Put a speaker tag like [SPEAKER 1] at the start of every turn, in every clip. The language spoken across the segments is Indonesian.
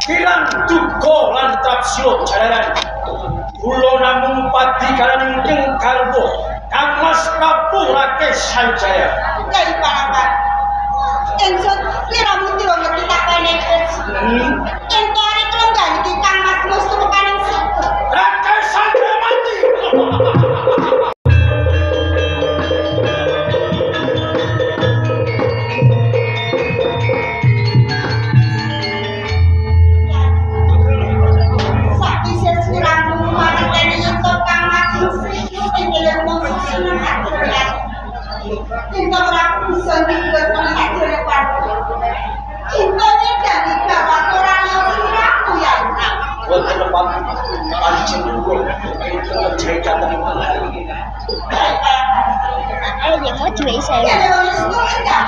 [SPEAKER 1] kirang duka lan tapsio jalanan kula namung padi kalaning ing garwa Kangmas Kapurake Sanjaya.
[SPEAKER 2] Nyai Parapat ingsun liramu tira ngerti takone ento arek lenggan iki Kangmas mustu paning siku
[SPEAKER 1] Rake Sanjaya mati.
[SPEAKER 2] Cinta orang bisa dibuat mengajar pada cintanya dari bapak orang yang siraku ya
[SPEAKER 1] buat ke depan pancing dulu itu mencerita tentang
[SPEAKER 3] dia mau cuy saya.
[SPEAKER 2] ya ada orang semua enggak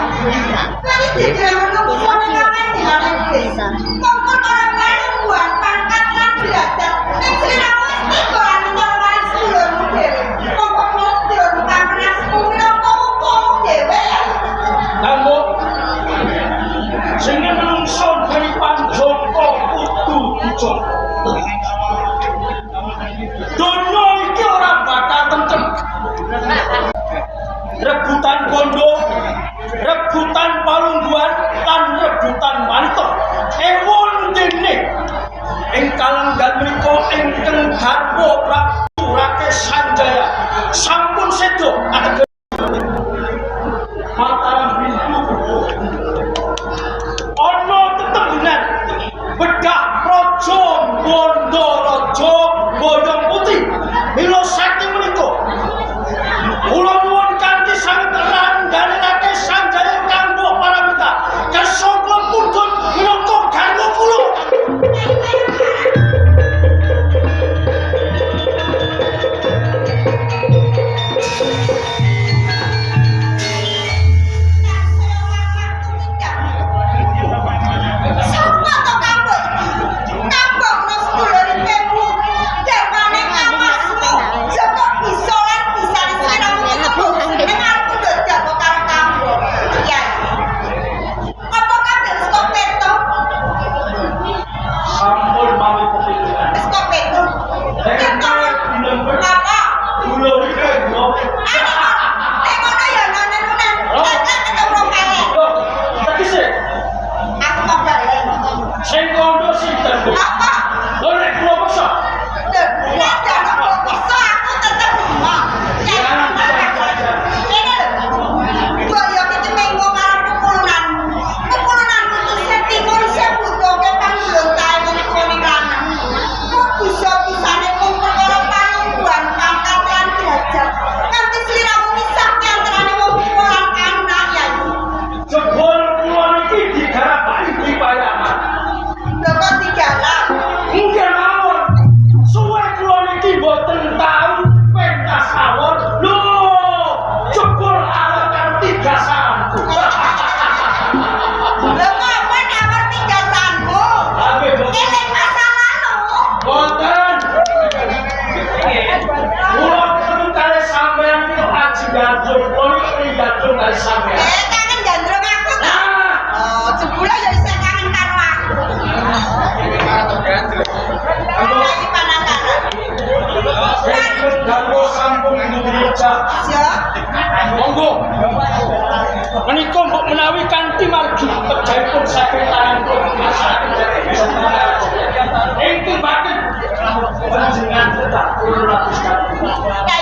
[SPEAKER 2] tapi tidak menunggu menangan di dalam desa kompor orang lain buat pangkat dan derajat yang siraku itu orang yang sebelum model kompor model bukan pernah sepuluh
[SPEAKER 1] kamu sehingga menungso dari Panjoko kudu dijok dono iki ora bakal tentrem rebutan bondo rebutan palungguan lan rebutan mantuk ewon dene ing kalenggan menika ingkang garwa Prabu Rake Sanjaya sampun sedo ateges Mataram Bintu ono tetembunan bedah Praja Bondo Raja Boyong Putih mila saking menika kula nuwun kanthi sanget ranggane Rake Sanjaya kanggo paramita kesaka pundhut minangka garwa kula panjenengan tetap kula lapis kali.